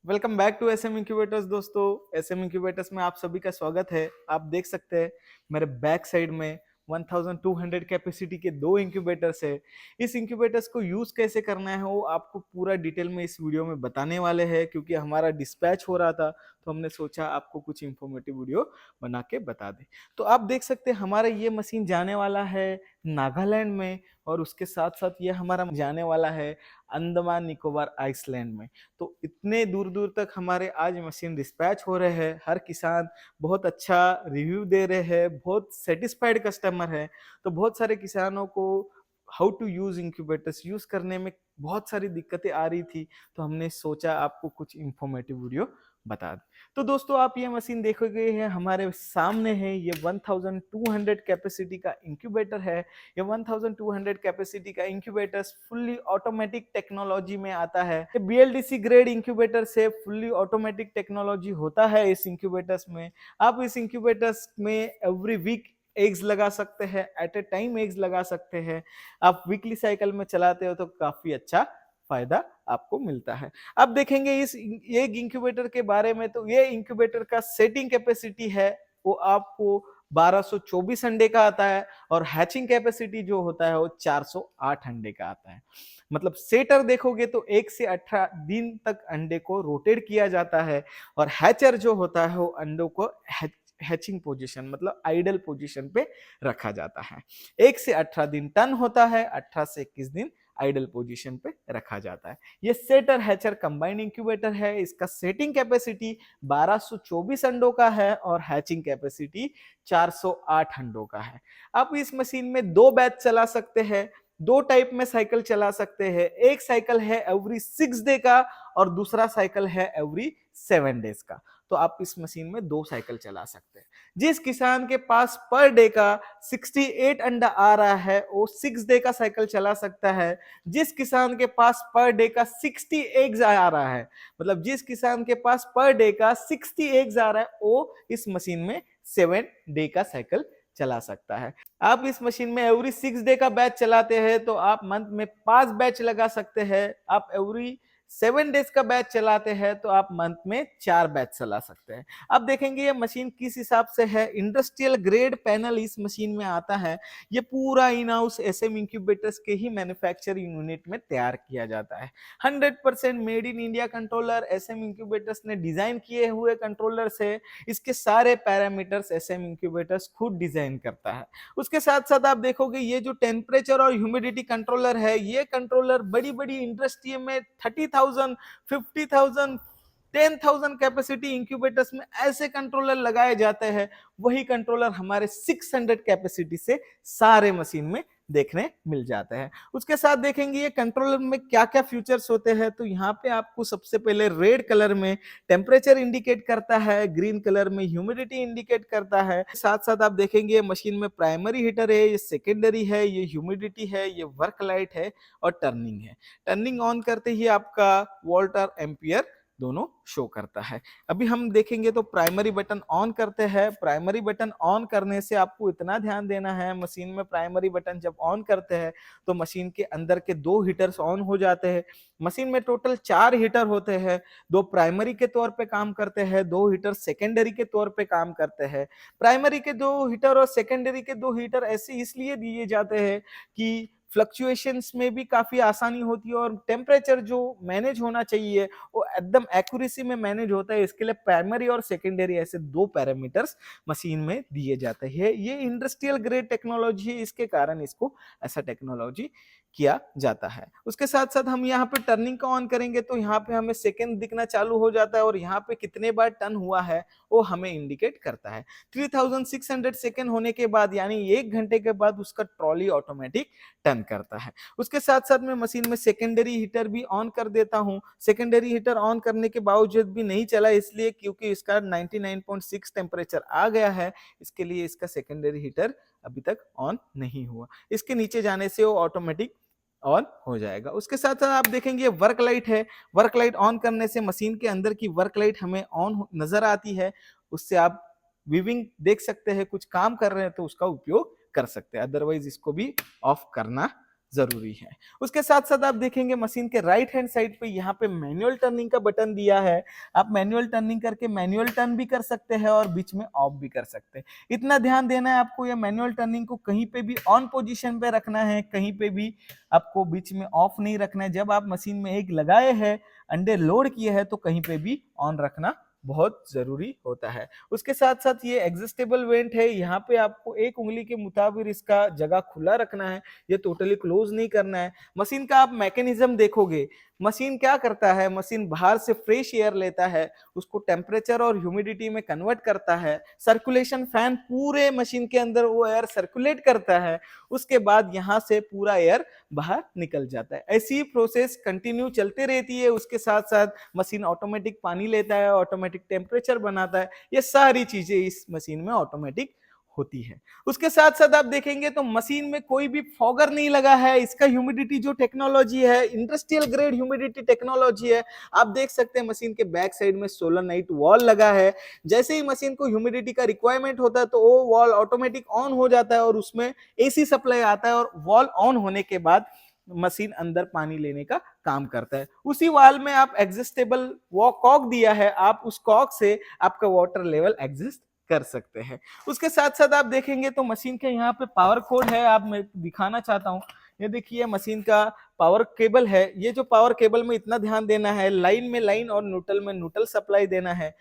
Welcome back to SM incubators दोस्तों। SM incubators में आप सभी का स्वागत है। आप देख सकते हैं मेरे बैक साइड में 1200 कैपेसिटी के दो इंक्यूबेटर्स है। इस इंक्यूबेटर्स को यूज कैसे करना है वो आपको पूरा डिटेल में इस वीडियो में बताने वाले हैं, क्योंकि हमारा डिस्पैच हो रहा था तो हमने सोचा आपको कुछ इंफॉर्मेटिव वीडियो बना के बता दें। तो आप देख सकते हैं हमारा ये मशीन जाने वाला है नागालैंड में, और उसके साथ साथ ये हमारा जाने वाला है अंडमान निकोबार आइसलैंड में। तो इतने दूर दूर तक हमारे आज मशीन डिस्पैच हो रहे हैं। हर किसान बहुत अच्छा रिव्यू दे रहे हैं, बहुत सेटिस्फाइड कस्टमर है। तो बहुत सारे किसानों को how to use incubators use करने में बहुत सारी दिक्कतें आ रही थी, तो हमने सोचा आपको कुछ इंफॉर्मेटिव वीडियो बता दें। तो दोस्तों आप ये मशीन देखोगे है हमारे सामने है, ये 1200 कैपेसिटी का इंक्यूबेटर है। ये 1200 कैपेसिटी का इंक्यूबेटर फुल्ली ऑटोमेटिक टेक्नोलॉजी में आता है। ये बीएलडीसी ग्रेड इंक्यूबेटर से फुल्ली ऑटोमेटिक टेक्नोलॉजी होता है इस इंक्यूबेटर्स में। आप इस इंक्यूबेटर्स में एवरी वीक एग्स लगा सकते हैं, एट ए टाइम एग्स लगा सकते हैं। आप वीकली साइकिल में चलाते हो तो काफी अच्छा फायदा आपको मिलता है। अब देखेंगे इस एक इंक्यूबेटर के बारे में, तो ये इंक्यूबेटर का सेटिंग कैपेसिटी है वो आपको 1224 अंडे का आता है, और हैचिंग कैपेसिटी जो होता है वो 408 अंडे का आता है। मतलब सेटर देखोगे तो 1 से 18 दिन तक अंडे को रोटेट किया जाता है, और हैचर जो होता है वो अंडों को हैचिंग पोजीशन मतलब आइडल पोजीशन पे रखा जाता है। 1 से 18 दिन टर्न होता है, 18 से 21 दिन आइडल पोजीशन पे रखा जाता है। ये सेटर हैचर कंबाइंड इंक्यूबेटर है। इसका सेटिंग कैपेसिटी 1224 अंडों का है और हैचिंग कैपेसिटी 408 अंडों का है। आप इस मशीन में दो बैच चला सकते हैं, दो टाइप में साइकिल चला सकते हैं। एक साइकिल है एवरी 6 डे का और दूसरा साइकिल है एवरी 7 डेज का। तो आप इस मशीन में दो साइकिल चला सकते हैं। जिस किसान के पास पर डे का 68 अंडा आ रहा है वो 6 डे का साइकिल चला सकता है। जिस किसान के पास पर डे का 60 एग्स आ रहा है, मतलब जिस किसान के पास पर डे का 60 एग्स आ रहा है वो इस मशीन में 7 डे का साइकिल चला सकता है। आप इस मशीन में एवरी 6 डे का बैच चलाते हैं तो आप मंथ में 5 बैच लगा सकते हैं। आप एवरी 7 डेज का बैच चलाते हैं तो आप मंथ में 4 बैच चला सकते हैं। अब देखेंगे ये मशीन किस हिसाब से है। इंडस्ट्रियल ग्रेड पैनल इस मशीन में आता है। ये पूरा इन हाउस एसएम इंक्यूबेटर्स के ही मैन्युफैक्चरिंग यूनिट में तैयार किया जाता है। 100% made in India controller SM incubators ने डिजाइन किए हुए कंट्रोलर से। इसके सारे पैरामीटर्स एसएम इंक्यूबेटर्स खुद डिजाइन करता है। उसके साथ साथ आप देखोगे ये जो टेम्परेचर और ह्यूमिडिटी कंट्रोलर है, ये कंट्रोलर बड़ी बड़ी इंडस्ट्री में 30,000 50,000 10,000 कैपेसिटी इंक्यूबेटर्स में ऐसे कंट्रोलर लगाए जाते हैं। वही कंट्रोलर हमारे 600 कैपेसिटी से सारे मशीन में देखने मिल जाते हैं। उसके साथ देखेंगे ये कंट्रोलर में क्या क्या फीचर्स होते हैं। तो यहाँ पे आपको सबसे पहले रेड कलर में टेम्परेचर इंडिकेट करता है, ग्रीन कलर में ह्यूमिडिटी इंडिकेट करता है। साथ साथ आप देखेंगे मशीन में प्राइमरी हीटर है, ये सेकेंडरी है, ये ह्यूमिडिटी है, ये वर्क लाइट है और टर्निंग है। टर्निंग ऑन करते ही आपका वोल्ट और एम्पियर दोनों शो करता है। अभी हम देखेंगे तो प्राइमरी बटन ऑन करते हैं। प्राइमरी बटन ऑन करने से आपको इतना ध्यान देना है, मशीन में प्राइमरी बटन जब ऑन करते हैं तो मशीन के अंदर के दो हीटर्स ऑन हो जाते हैं। मशीन में टोटल 4 हीटर होते हैं, दो प्राइमरी के तौर पे काम करते हैं, दो हीटर सेकेंडरी के तौर पे काम करते हैं। प्राइमरी के दो हीटर और सेकेंडरी के दो हीटर ऐसे इसलिए दिए जाते हैं कि फ्लक्चुएशंस में भी काफी आसानी होती है, और टेम्परेचर जो मैनेज होना चाहिए वो एकदम एक्यूरेसी में मैनेज होता है। इसके लिए प्राइमरी और सेकेंडरी ऐसे दो पैरामीटर्स मशीन में दिए जाते हैं। ये इंडस्ट्रियल ग्रेड टेक्नोलॉजी है, इसके कारण इसको ऐसा टेक्नोलॉजी किया जाता है। उसके साथ साथ हम यहाँ पे टर्निंग का ऑन करेंगे तो यहाँ पे हमें सेकंड दिखना चालू हो जाता है, और यहाँ पे कितने बार टर्न हुआ है वो हमें इंडिकेट करता है। 3600 सेकंड होने के बाद यानी 1 घंटे के बाद उसका ट्रॉली ऑटोमेटिक टर्न करता है। उसके साथ साथ मैं मशीन में सेकेंडरी हीटर भी ऑन कर देता हूँ। सेकेंडरी हीटर ऑन करने के बावजूद भी नहीं चला, इसलिए क्योंकि इसका 99.6 टेम्परेचर आ गया है, इसके लिए इसका सेकेंडरी हीटर अभी तक ऑन नहीं हुआ। इसके नीचे जाने से वो ऑटोमेटिक ऑन हो जाएगा। उसके साथ साथ आप देखेंगे वर्क लाइट है। वर्क लाइट ऑन करने से मशीन के अंदर की वर्क लाइट हमें ऑन नजर आती है। उससे आप वीविंग देख सकते हैं, कुछ काम कर रहे हैं तो उसका उपयोग कर सकते हैं, अदरवाइज इसको भी ऑफ करना जरूरी है। उसके साथ साथ आप देखेंगे मशीन के राइट हैंड साइड पे यहाँ पे मैनुअल टर्निंग का बटन दिया है। आप मैनुअल टर्निंग करके मैनुअल टर्न भी कर सकते हैं और बीच में ऑफ भी कर सकते हैं। इतना ध्यान देना है आपको, ये मैनुअल टर्निंग को कहीं पे भी ऑन पोजीशन पे रखना है, कहीं पे भी आपको बीच में ऑफ नहीं रखना है। जब आप मशीन में एक लगाए हैं, अंडे लोड किए हैं, तो कहीं पे भी ऑन रखना बहुत जरूरी होता है। उसके साथ साथ ये एडजस्टेबल वेंट है, यहाँ पे आपको एक उंगली के मुताबिक इसका जगह खुला रखना है, ये टोटली क्लोज नहीं करना है। मशीन का आप मैकेनिज्म देखोगे, मशीन क्या करता है, मशीन बाहर से फ्रेश एयर लेता है, उसको टेम्परेचर और ह्यूमिडिटी में कन्वर्ट करता है, सर्कुलेशन फैन पूरे मशीन के अंदर वो एयर सर्कुलेट करता है, उसके बाद यहाँ से पूरा एयर बाहर निकल जाता है। ऐसी प्रोसेस कंटिन्यू चलते रहती है। उसके साथ साथ मशीन ऑटोमेटिक पानी लेता है, ऑटोमेटिक टेम्परेचर बनाता है, ये सारी चीजें इस मशीन में ऑटोमेटिक होती है। उसके साथ साथ आप देखेंगे तो मशीन में कोई भी फॉगर नहीं लगा है। इसका ह्यूमिडिटी जो टेक्नोलॉजी है, इंडस्ट्रियल ग्रेड ह्यूमिडिटी टेक्नोलॉजी है। आप देख सकते हैं मशीन के बैक साइड में सोलेनोइड वॉल लगा है। जैसे ही मशीन को ह्यूमिडिटी का रिक्वायरमेंट होता है तो वो वॉल ऑटोमेटिक ऑन हो जाता है और उसमें एसी सप्लाई आता है, और वॉल ऑन होने के बाद मशीन अंदर पानी लेने का काम करता है। उसी वाल में आप एडजस्टेबल वो कॉक दिया है, आप उस कॉक से आपका वाटर लेवल एडजस्ट कर सकते हैं। उसके साथ साथ आप देखेंगे तो मशीन के यहाँ पे पावर कोड है, आप मैं दिखाना चाहता हूँ। ये देखिए मशीन का पावर केबल है। ये जो पावर केबल में इतना ध्यान देना है, लाइन में लाइन और न्यूट्रल में न्यूट्रल सप्लाई देना है।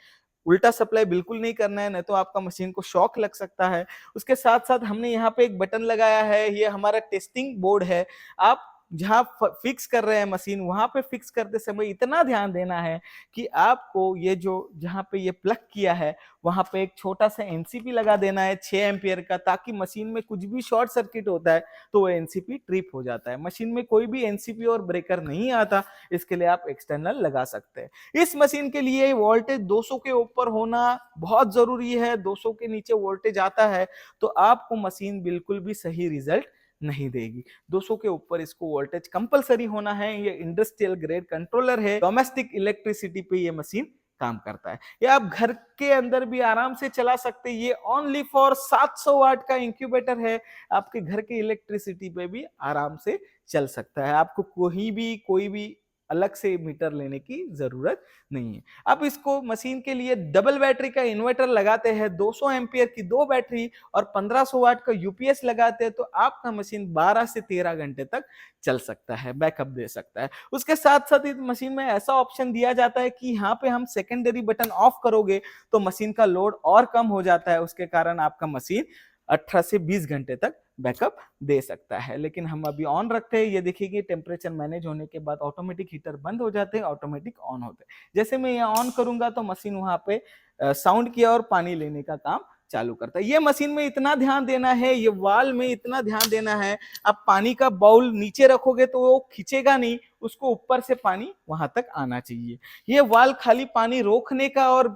उल्टा सप्लाई बिल्कुल नहीं करना है, नहीं तो आपका मशीन को शॉक लग सकता है। उसके साथ साथ हमने यहाँ पे एक बटन लगाया है, ये हमारा टेस्टिंग बोर्ड है। आप जहाँ फिक्स कर रहे हैं मशीन, वहां पे फिक्स करते समय इतना ध्यान देना है कि आपको ये जो जहाँ पे ये प्लग किया है वहां पे एक छोटा सा एनसीपी लगा देना है 6 एम्पियर का, ताकि मशीन में कुछ भी शॉर्ट सर्किट होता है तो वो एनसीपी ट्रिप हो जाता है। मशीन में कोई भी एनसीपी और ब्रेकर नहीं आता, इसके लिए आप एक्सटर्नल लगा सकते हैं। इस मशीन के लिए वोल्टेज 200 के ऊपर होना बहुत जरूरी है। 200 के नीचे वोल्टेज आता है तो आपको मशीन बिल्कुल भी सही रिजल्ट नहीं देगी। 200 के ऊपर इसको वोल्टेज कंपलसरी होना है। ये इंडस्ट्रियल ग्रेड कंट्रोलर है, डोमेस्टिक इलेक्ट्रिसिटी पे ये मशीन काम करता है। ये आप घर के अंदर भी आराम से चला सकते हैं। ये ओनली फॉर 700 वाट का इंक्यूबेटर है, आपके घर के इलेक्ट्रिसिटी पे भी आराम से चल सकता है। आपको कोई भी अलग से मीटर लेने की जरूरत नहीं है। अब इसको मशीन के लिए डबल बैटरी का इन्वर्टर लगाते हैं, 200 एम्पियर की 2 बैटरी और 1500 वाट का यूपीएस लगाते हैं तो आपका मशीन 12 से 13 घंटे तक चल सकता है, बैकअप दे सकता है। उसके साथ साथ इस मशीन में ऐसा ऑप्शन दिया जाता है कि यहाँ पे हम सेकेंडरी बटन ऑफ करोगे तो मशीन का लोड और कम हो जाता है, उसके कारण आपका मशीन 18 से 20 घंटे तक बैकअप दे सकता है। लेकिन हम अभी ऑन रखते हैं। ये देखिए कि टेम्परेचर मैनेज होने के बाद ऑटोमेटिक हीटर बंद हो जाते हैं, ऑटोमेटिक ऑन होते हैं। जैसे मैं यहाँ ऑन करूंगा तो मशीन वहां पे साउंड किया और पानी लेने का काम चालू करता है। ये मशीन में इतना ध्यान देना है, ये वाल में इतना ध्यान देना है। आप पानी का बाउल नीचे रखोगे तो वो खींचेगा नहीं, उसको ऊपर से पानी वहां तक आना चाहिए। ये वाल खाली पानी रोकने का और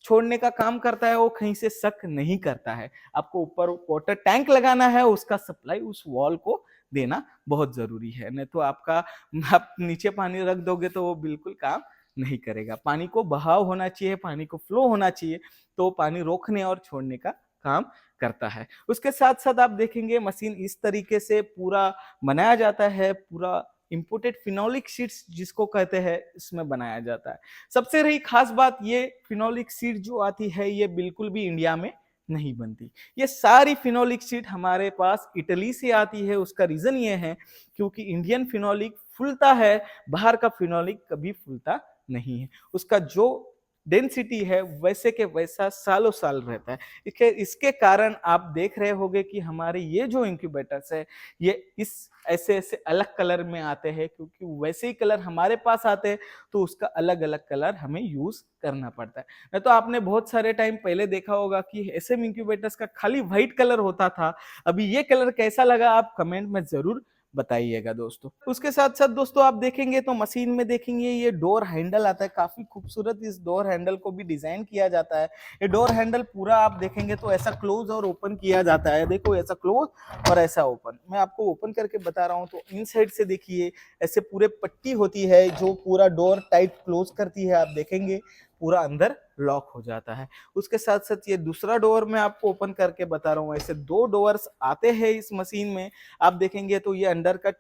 छोड़ने का काम करता है, वो कहीं से सक नहीं करता है। आपको ऊपर वाटर टैंक लगाना है, उसका सप्लाई उस वॉल को देना बहुत जरूरी है, नहीं तो आप नीचे पानी रख दोगे तो वो बिल्कुल काम नहीं करेगा। पानी को बहाव होना चाहिए, पानी को फ्लो होना चाहिए, तो पानी रोकने और छोड़ने का काम करता है। उसके साथ साथ आप देखेंगे मशीन इस तरीके से पूरा बनाया जाता है, पूरा इंपोर्टेड फिनोलिक शीट्स जिसको कहते हैं इसमें बनाया जाता है। सबसे रही खास बात, ये फिनोलिक शीट जो आती है ये बिल्कुल भी इंडिया में नहीं बनती। ये सारी फिनोलिक शीट हमारे पास इटली से आती है। उसका रीजन ये है क्योंकि इंडियन फिनोलिक फूलता है, बाहर का फिनोलिक कभी फूलता नहीं है। उसका जो डेंसिटी है वैसे के वैसा सालों साल रहता है। इसके कारण आप देख रहे होंगे कि हमारे ये जो इंक्यूबेटर्स है ये इस ऐसे ऐसे अलग कलर में आते हैं, क्योंकि वैसे ही कलर हमारे पास आते हैं तो उसका अलग अलग कलर हमें यूज करना पड़ता है। नहीं तो आपने बहुत सारे टाइम पहले देखा होगा कि एसएम इंक्यूबेटर्स का खाली व्हाइट कलर होता था। अभी ये कलर कैसा लगा आप कमेंट में जरूर बताइएगा दोस्तों। उसके साथ साथ दोस्तों आप देखेंगे तो मशीन में देखेंगे ये डोर हैंडल आता है, काफी खूबसूरत इस डोर हैंडल को भी डिजाइन किया जाता है। ये डोर हैंडल पूरा आप देखेंगे तो ऐसा क्लोज और ओपन किया जाता है। देखो ऐसा क्लोज और ऐसा ओपन, मैं आपको ओपन करके बता रहा हूँ। तो इन साइड से देखिए ऐसे पूरे पट्टी होती है जो पूरा डोर टाइट क्लोज करती है। आप देखेंगे पूरा अंदर लॉक हो जाता है। उसके साथ साथ ये दूसरा डोर मैं आपको ओपन करके बता रहा हूँ, ऐसे दो डोर्स आते हैं इस मशीन में। आप देखेंगे तो ये अंडर का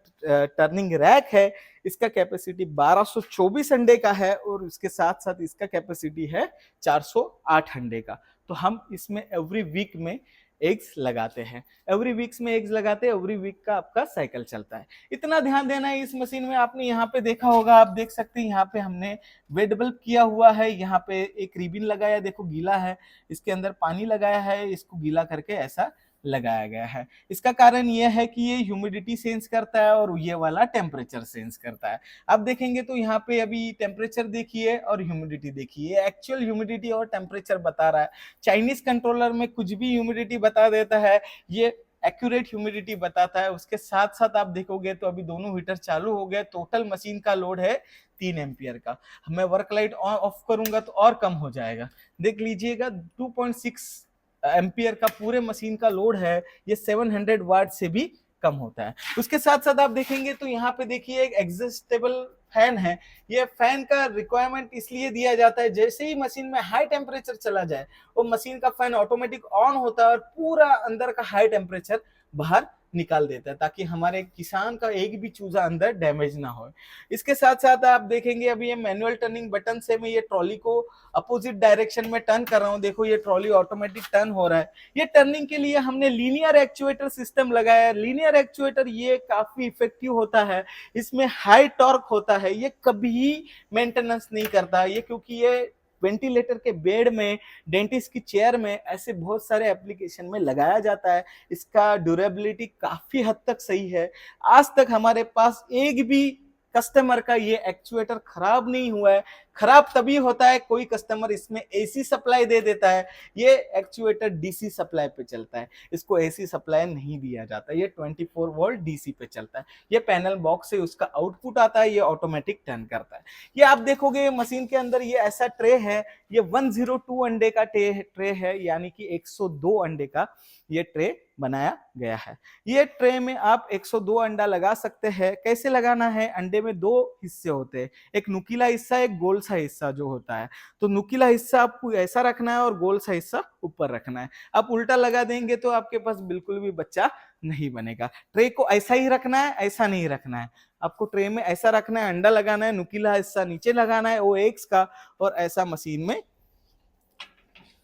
टर्निंग रैक है, इसका कैपेसिटी 1224 अंडे का है और उसके साथ साथ इसका कैपेसिटी है 408 अंडे का। तो हम इसमें एवरी वीक में एग्स लगाते हैं, एवरी वीक्स में एग्स लगाते हैं, एवरी वीक का आपका साइकिल चलता है। इतना ध्यान देना है इस मशीन में। आपने यहाँ पे देखा होगा, आप देख सकते हैं यहाँ पे हमने वेट बल्ब किया हुआ है, यहाँ पे एक रिबिन लगाया, देखो गीला है, इसके अंदर पानी लगाया है, इसको गीला करके ऐसा लगाया गया है। इसका कारण यह है कि ये ह्यूमिडिटी सेंस करता है और ये वाला टेम्परेचर सेंस करता है। आप देखेंगे तो यहाँ पे अभी टेम्परेचर देखिए और ह्यूमिडिटी देखिए, एक्चुअल ह्यूमिडिटी और टेम्परेचर बता रहा है। चाइनीज कंट्रोलर में कुछ भी ह्यूमिडिटी बता देता है, ये एक्यूरेट ह्यूमिडिटी बताता है। उसके साथ साथ आप देखोगे तो अभी दोनों हीटर चालू हो गए, टोटल मशीन का लोड है 3 एम्पियर का। मैं वर्क लाइट ऑफ करूंगा तो और कम हो जाएगा, देख लीजिएगा 2.6 एम्पियर का पूरे मशीन का लोड है, ये 700 वाट से भी कम होता है। उसके साथ साथ आप देखेंगे तो यहाँ पे देखिए एक एडजस्टेबल फैन है। ये फैन का रिक्वायरमेंट इसलिए दिया जाता है, जैसे ही मशीन में हाई टेम्परेचर चला जाए वो मशीन का फैन ऑटोमेटिक ऑन होता है और पूरा अंदर का हाई टेम्परेचर बाहर निकाल देता है, ताकि हमारे किसान का एक भी चूजा अंदर डैमेज ना हो। इसके साथ साथ आप देखेंगे अभी ये मैनुअल टर्निंग बटन से मैं ये ट्रॉली को अपोजिट डायरेक्शन में टर्न कर रहा हूँ, देखो ये ट्रॉली ऑटोमेटिक टर्न हो रहा है। ये टर्निंग के लिए हमने लीनियर एक्चुएटर सिस्टम लगाया है। लीनियर एक्चुएटर ये काफी इफेक्टिव होता है, इसमें हाई टॉर्क होता है, ये कभी मेंटेनेंस नहीं करता ये, क्योंकि ये वेंटिलेटर के बेड में, डेंटिस्ट की चेयर में, ऐसे बहुत सारे एप्लीकेशन में लगाया जाता है। इसका ड्यूरेबिलिटी काफी हद तक सही है। आज तक हमारे पास एक भी कस्टमर का ये एक्चुएटर खराब नहीं हुआ है। खराब तभी होता है कोई कस्टमर इसमें एसी सप्लाई दे देता है, ये एक्चुएटर डीसी सप्लाई पे चलता है, इसको एसी सप्लाई नहीं दिया जाता, ये 24 वोल्ट डीसी पे चलता है। ये पैनल बॉक्स से उसका आउटपुट आता है, ये ऑटोमेटिक टर्न करता है। ये आप देखोगे मशीन के अंदर ये ऐसा ट्रे है, ये 102 अंडे का ट्रे है, यानी कि 102 अंडे का ये ट्रे बनाया गया है। ये ट्रे में आप 102 अंडा लगा सकते हैं। कैसे लगाना है, अंडे में दो हिस्से होते हैं, एक नुकीला हिस्सा, एक गोल सा हिस्सा जो होता है। तो नुकीला हिस्सा आपको ऐसा रखना है और गोल सा हिस्सा ऊपर रखना है। आप उल्टा लगा देंगे तो आपके पास बिल्कुल भी बच्चा नहीं बनेगा। ट्रे को ऐसा ही रखना है, ऐसा नहीं रखना है। आपको ट्रे में ऐसा रखना है, अंडा लगाना है, नुकीला हिस्सा नीचे लगाना है, वो एग्स का, और ऐसा मशीन में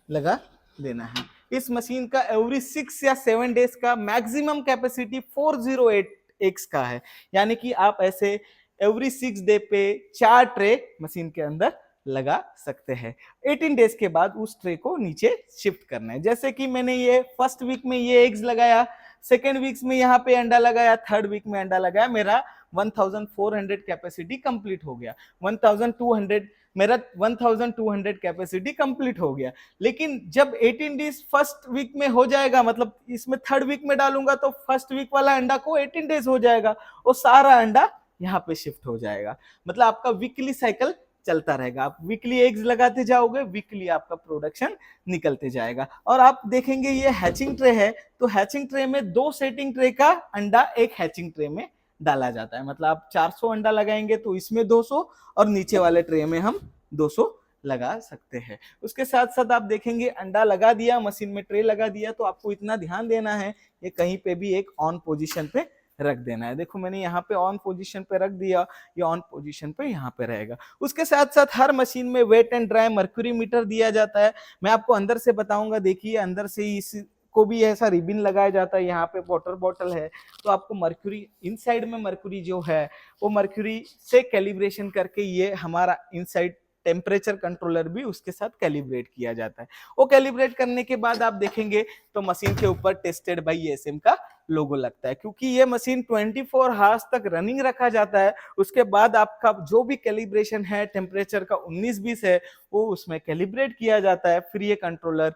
लगा देना है। इस मशीन का एवरी 6 या 7 डेज का मैक्सिमम कैपेसिटी 408 एग्स का है, यानी कि आप ऐसे एवरी 6 डे पे 4 ट्रे मशीन के अंदर लगा सकते हैं। 18 डेज के बाद उस ट्रे को नीचे शिफ्ट करना है। जैसे कि मैंने ये फर्स्ट वीक में ये एग्स लगाया, सेकेंड वीक्स में यहाँ पे अंडा लगाया, थर्ड वीक में अंडा लगाया, मेरा 1400 कैपेसिटी कंप्लीट हो गया। 1200 मेरा 1200 कैपेसिटी कंप्लीट हो गया। लेकिन जब 18 डेज फर्स्ट वीक में हो जाएगा, मतलब इसमें थर्ड वीक में डालूंगा तो फर्स्ट वीक वाला अंडा को 18 डेज हो जाएगा, वो सारा अंडा यहाँ पे शिफ्ट हो जाएगा। मतलब आपका वीकली साइकिल चलता रहेगा, आप वीकली एग्स लगाते जाओगे, वीकली आपका प्रोडक्शन निकलते जाएगा। और आप देखेंगे ये हैचिंग ट्रे है, तो हैचिंग ट्रे में 2 सेटिंग ट्रे का अंडा एक हैचिंग ट्रे में डाला जाता है। मतलब आप 400 अंडा लगाएंगे तो इसमें 200 और नीचे वाले ट्रे में हम 200 लगा सकते हैं। उसके साथ साथ आप देखेंगे अंडा लगा दिया, मशीन में ट्रे लगा दिया, तो आपको इतना ध्यान देना है ये कहीं पे भी एक ऑन पोजीशन पे रख देना है। देखो मैंने यहाँ पे ऑन पोजीशन पे रख दिया, ये ऑन पोजीशन पे यहाँ पे रहेगा। उसके साथ साथ हर मशीन में wet and dry mercury meter दिया जाता है। मैं आपको अंदर से बताऊंगा, देखिए अंदर से इस को भी ऐसा रिबिन लगाया जाता है। यहाँ पे वाटर बॉटल है, तो आपको मर्क्यूरी इनसाइड में, मर्क्यूरी जो है वो मर्क्यूरी से कैलिब्रेशन करके ये हमारा इनसाइड टेम्परेचर कंट्रोलर भी उसके साथ कैलिब्रेट किया जाता है। वो कैलिब्रेट करने के बाद आप देखेंगे तो मशीन के ऊपर टेस्टेड बाय एसएम का लोगो लगता है, क्योंकि ये मशीन 24 आवर्स तक रनिंग रखा जाता है। उसके बाद आपका जो भी कैलिब्रेशन है टेम्परेचर का 19-20 है, वो उसमें कैलिब्रेट किया जाता है। फिर ये कंट्रोलर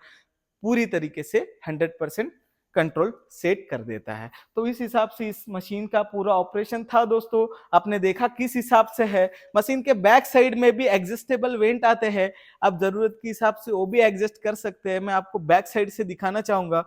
पूरी तरीके से 100% कंट्रोल सेट कर देता है। तो इस हिसाब से इस मशीन का पूरा ऑपरेशन था दोस्तों। आपने देखा किस हिसाब से है। मशीन के बैक साइड में भी एडजस्टेबल वेंट आते हैं, आप जरूरत के हिसाब से वो भी एडजस्ट कर सकते हैं। मैं आपको बैक साइड से दिखाना चाहूंगा।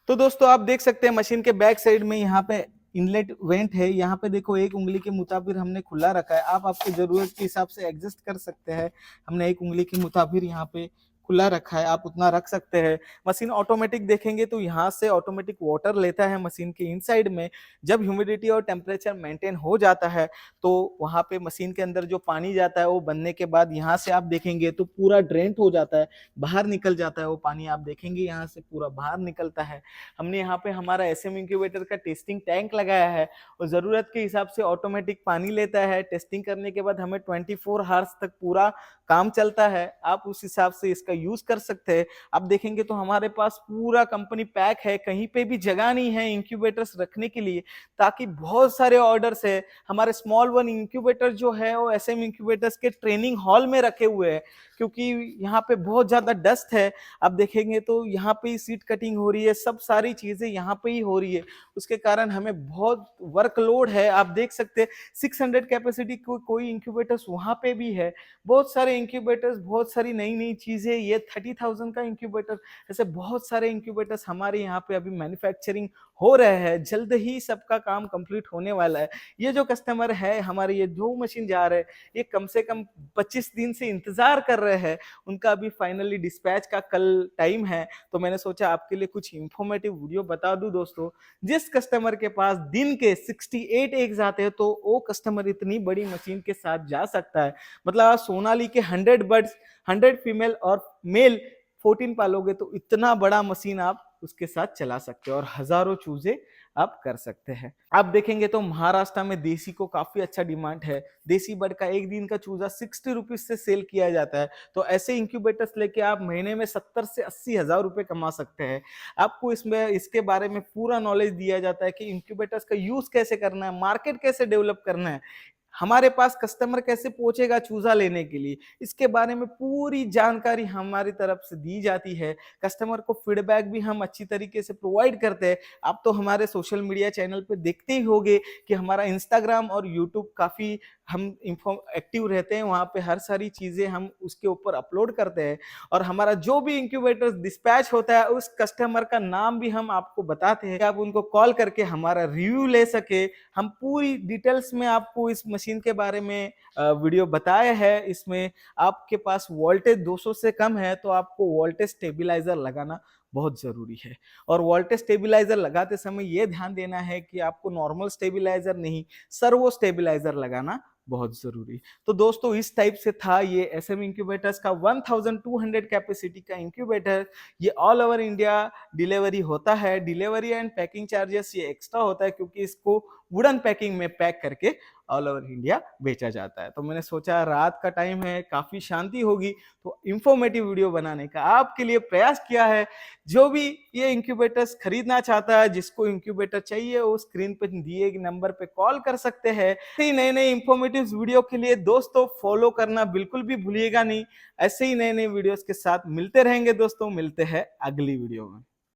तो दोस्तों आप देख सकते हैं मशीन के बैक साइड में यहाँ पे इनलेट वेंट है, यहाँ पे देखो 1 उंगली के मुताबिक हमने खुला रखा है, आप आपकी ज़रूरत के हिसाब से एडजस्ट कर सकते हैं। हमने 1 उंगली के मुताबिक यहाँ पे खुला रखा है, आप उतना रख सकते हैं। मशीन ऑटोमेटिक देखेंगे तो यहाँ से ऑटोमेटिक वाटर लेता है मशीन के इनसाइड में। जब ह्यूमिडिटी और टेम्परेचर मेंटेन हो जाता है तो वहाँ पे मशीन के अंदर जो पानी जाता है वो बनने के बाद यहाँ से आप देखेंगे तो पूरा ड्रेंट हो जाता है, बाहर निकल जाता है वो पानी, आप देखेंगे यहाँ से पूरा बाहर निकलता है। हमने यहाँ पे हमारा एसएम इंक्यूबेटर का टेस्टिंग टैंक लगाया है और ज़रूरत के हिसाब से ऑटोमेटिक पानी लेता है। टेस्टिंग करने के बाद हमें 24 हावर्स तक पूरा काम चलता है, आप उस हिसाब से इसका यूज कर सकते हैं। आप देखेंगे तो हमारे पास पूरा कंपनी पैक है, कहीं पे भी जगह नहीं है इंक्यूबेटर्स रखने के लिए, ताकि बहुत सारे ऑर्डर्स है। हमारे स्मॉल वन इंक्यूबेटर जो है वो एसएम इंक्यूबेटर्स के ट्रेनिंग हॉल में रखे हुए हैं, क्योंकि यहाँ पे बहुत ज्यादा डस्ट है। आप देखेंगे तो यहाँ पे ही सीट कटिंग हो रही है, सब सारी चीजें यहाँ पे ही हो रही है, उसके कारण हमें बहुत वर्कलोड है। आप देख सकते हैं 600 कैपेसिटी कोई इंक्यूबेटर्स वहां पे भी है, बहुत सारे इंक्यूबेटर्स, बहुत सारी नई नई चीजें, ये 30,000 का इंक्यूबेटर, ऐसे बहुत सारे इंक्यूबेटर्स हमारे यहाँ पे अभी मैन्युफैक्चरिंग हो रहे हैं। जल्द ही सबका काम कंप्लीट होने वाला है। ये जो कस्टमर है हमारे, ये 2 मशीन जा रहे हैं, ये कम से कम 25 दिन से इंतजार कर रहे हैं, उनका अभी फाइनली डिस्पैच का कल टाइम है। तो मैंने सोचा आपके लिए कुछ इंफॉर्मेटिव वीडियो बता दूं दोस्तों। जिस कस्टमर के पास दिन के 68 एग्स आते हैं तो वो कस्टमर इतनी बड़ी मशीन के साथ जा सकता है। मतलब आप सोनाली के 100 बर्ड्स, 100 फीमेल और मेल 14 पालोगे तो इतना बड़ा मशीन आप उसके साथ चला सकते हो और हजारों चूजे आप कर सकते हैं। आप देखेंगे तो महाराष्ट्र में देसी को काफी अच्छा डिमांड है। देसी बर्ड का एक दिन का चूजा 60 रुपीज से सेल किया जाता है। तो ऐसे इंक्यूबेटर्स लेके आप महीने में 70 से 80 हजार रुपए कमा सकते हैं। आपको इसमें इसके बारे में पूरा नॉलेज दिया जाता है कि इंक्यूबेटर्स का यूज कैसे करना है, मार्केट कैसे डेवलप करना है, हमारे पास कस्टमर कैसे पहुंचेगा चूजा लेने के लिए, इसके बारे में पूरी जानकारी हमारी तरफ से दी जाती है। कस्टमर को फीडबैक भी हम अच्छी तरीके से प्रोवाइड करते हैं। आप तो हमारे सोशल मीडिया चैनल पे देखते ही होंगे कि हमारा इंस्टाग्राम और यूट्यूब काफ़ी हम एक्टिव रहते हैं, वहाँ पे हर सारी चीज़ें हम उसके ऊपर अपलोड करते हैं। और हमारा जो भी इंक्यूबेटर डिस्पैच होता है उस कस्टमर का नाम भी हम आपको बताते हैं कि आप उनको कॉल करके हमारा रिव्यू ले सके। हम पूरी डिटेल्स में आपको इस मशीन के बारे में वीडियो बताया है। इसमें आपके पास वोल्टेज 200 से कम है तो आपको वोल्टेज स्टेबलाइजर लगाना बहुत जरूरी है। और वोल्टेज स्टेबलाइजर लगाते समय यह ध्यान देना है कि आपको नॉर्मल स्टेबलाइजर नहीं, सर्वो स्टेबलाइजर लगाना बहुत जरूरी। तो दोस्तों इस टाइप से था ये एसएम इंक्यूबेटर्स का 1200 कैपेसिटी का इंक्यूबेटर। ये ऑल ओवर इंडिया डिलीवरी होता है। डिलीवरी एंड पैकिंग चार्जेस ये एक्स्ट्रा होता है, क्योंकि इसको वुडन पैकिंग में पैक करके ऑल ओवर इंडिया बेचा जाता है। तो मैंने सोचा रात का टाइम है, काफी शांति होगी, तो इंफॉर्मेटिव वीडियो बनाने का आपके लिए प्रयास किया है। जो भी ये इंक्यूबेटर्स खरीदना चाहता है, जिसको इंक्यूबेटर चाहिए, वो स्क्रीन पर दिए गए नंबर पे कॉल कर सकते हैं। ऐसे ही नए नए इंफॉर्मेटिव वीडियो के लिए दोस्तों फॉलो करना बिल्कुल भी भूलिएगा नहीं। ऐसे ही नए नए वीडियोस के साथ मिलते रहेंगे दोस्तों। मिलते हैं अगली वीडियो में।